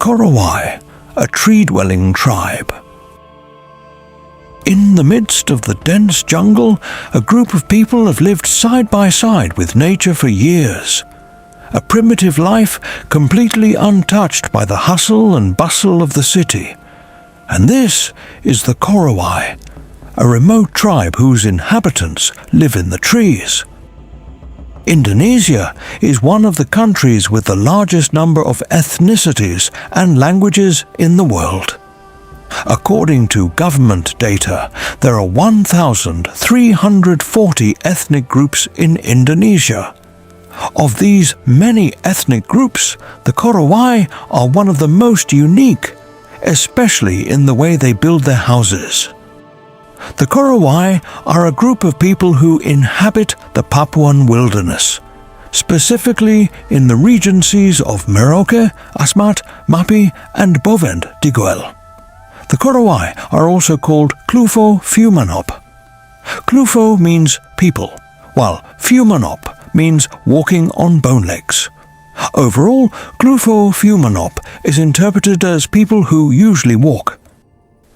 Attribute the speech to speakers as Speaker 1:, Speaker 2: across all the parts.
Speaker 1: Korowai, a tree-dwelling tribe. In the midst of the dense jungle, a group of people have lived side by side with nature for years. A primitive life completely untouched by the hustle and bustle of the city. And this is the Korowai, a remote tribe whose inhabitants live in the trees. Indonesia is one of the countries with the largest number of ethnicities and languages in the world. According to government data, there are 1,340 ethnic groups in Indonesia. Of these many ethnic groups, the Korowai are one of the most unique, especially in the way they build their houses. The Korowai are a group of people who inhabit the Papuan wilderness, specifically in the regencies of Merauke, Asmat, Mapi, and Bovend Diguel. The Korowai are also called Klufo Fumanop. Klufo means people, while Fumanop means walking on bone legs. Overall, Klufo Fumanop is interpreted as people who usually walk.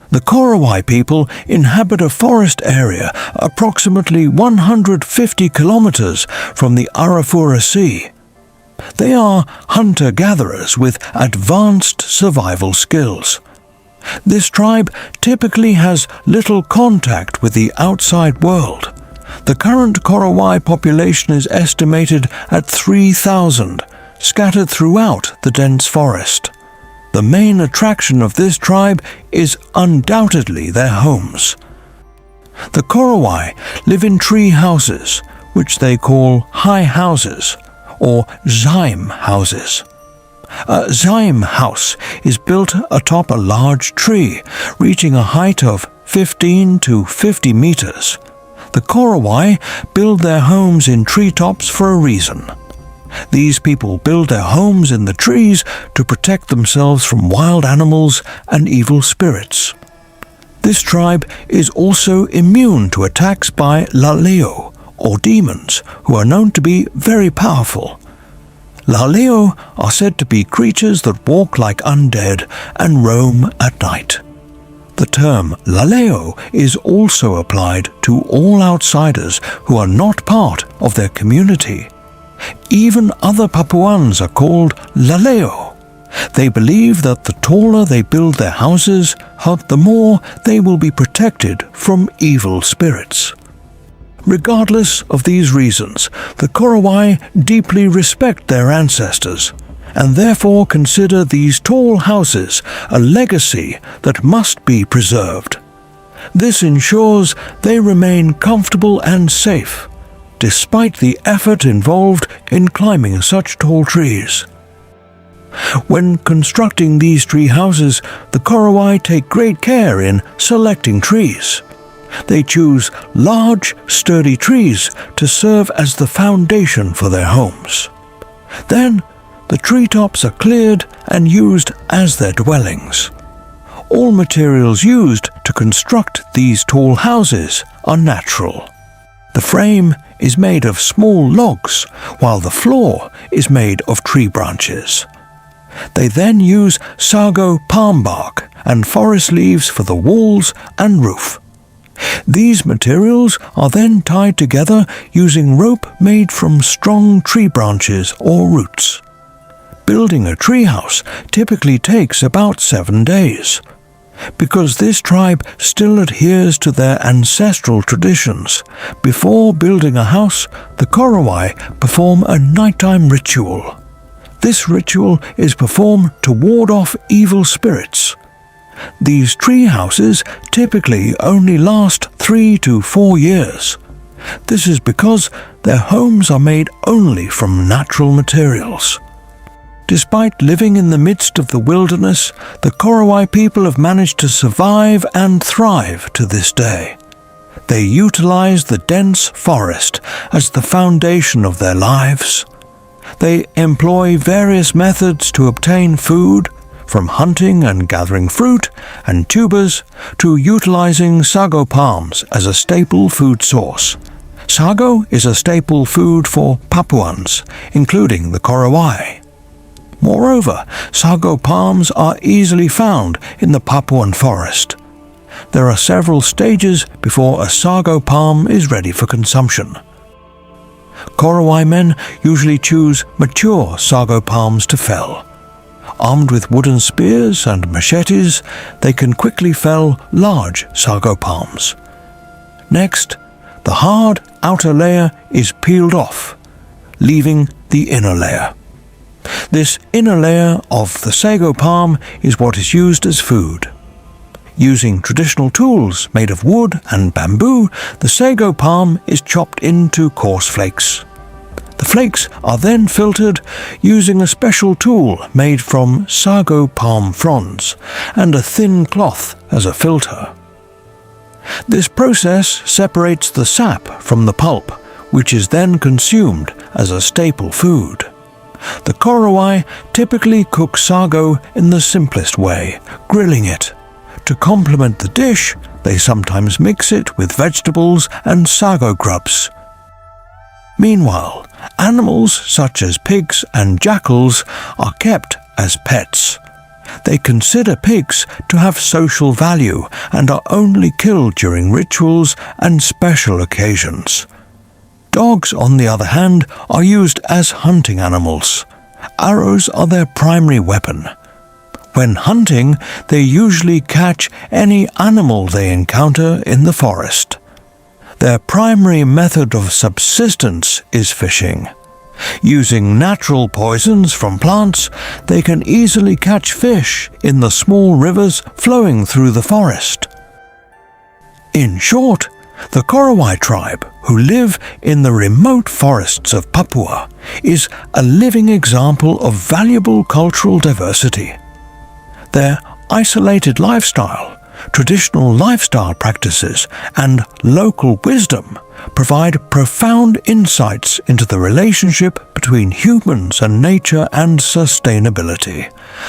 Speaker 1: The Korowai people inhabit a forest area approximately 150 kilometers from the Arafura Sea. They are hunter-gatherers with advanced survival skills. This tribe typically has little contact with the outside world. The current Korowai population is estimated at 3,000, scattered throughout the dense forest. The main attraction of this tribe is undoubtedly their homes. The Korowai live in tree houses, which they call high houses, or zaim houses. A zaim house is built atop a large tree, reaching a height of 15 to 50 meters. The Korowai build their homes in treetops for a reason. These people build their homes in the trees to protect themselves from wild animals and evil spirits. This tribe is also immune to attacks by laleo, or demons, who are known to be very powerful. Laleo are said to be creatures that walk like undead and roam at night. The term laleo is also applied to all outsiders who are not part of their community. Even other Papuans are called laleo. They believe that the taller they build their houses, the more they will be protected from evil spirits. Regardless of these reasons, the Korowai deeply respect their ancestors, and therefore consider these tall houses a legacy that must be preserved. This ensures they remain comfortable and safe, despite the effort involved in climbing such tall trees. When constructing these tree houses, the Korowai take great care in selecting trees. They choose large, sturdy trees to serve as the foundation for their homes. Then, the treetops are cleared and used as their dwellings. All materials used to construct these tall houses are natural. The frame is made of small logs, while the floor is made of tree branches. They then use sago palm bark and forest leaves for the walls and roof. These materials are then tied together using rope made from strong tree branches or roots. Building a treehouse typically takes about 7 days. Because this tribe still adheres to their ancestral traditions, before building a house, the Korowai perform a nighttime ritual. This ritual is performed to ward off evil spirits. These tree houses typically only last 3 to 4 years. This is because their homes are made only from natural materials. Despite living in the midst of the wilderness, the Korowai people have managed to survive and thrive to this day. They utilize the dense forest as the foundation of their lives. They employ various methods to obtain food, from hunting and gathering fruit and tubers to utilizing sago palms as a staple food source. Sago is a staple food for Papuans, including the Korowai. Moreover, sago palms are easily found in the Papuan forest. There are several stages before a sago palm is ready for consumption. Korowai men usually choose mature sago palms to fell. Armed with wooden spears and machetes, they can quickly fell large sago palms. Next, the hard outer layer is peeled off, leaving the inner layer. This inner layer of the sago palm is what is used as food. Using traditional tools made of wood and bamboo, the sago palm is chopped into coarse flakes. The flakes are then filtered using a special tool made from sago palm fronds and a thin cloth as a filter. This process separates the sap from the pulp, which is then consumed as a staple food. The Korowai typically cook sago in the simplest way, grilling it. To complement the dish, they sometimes mix it with vegetables and sago grubs. Meanwhile, animals such as pigs and jackals are kept as pets. They consider pigs to have social value and are only killed during rituals and special occasions. Dogs, on the other hand, are used as hunting animals. Arrows are their primary weapon. When hunting, they usually catch any animal they encounter in the forest. Their primary method of subsistence is fishing. Using natural poisons from plants, they can easily catch fish in the small rivers flowing through the forest. In short, the Korowai tribe, who live in the remote forests of Papua, is a living example of valuable cultural diversity. Their isolated lifestyle, traditional lifestyle practices, and local wisdom provide profound insights into the relationship between humans and nature and sustainability.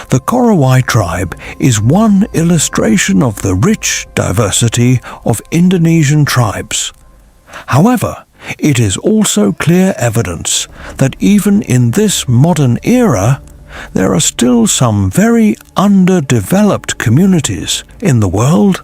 Speaker 1: The Korowai tribe is one illustration of the rich diversity of Indonesian tribes. However, it is also clear evidence that even in this modern era, there are still some very underdeveloped communities in the world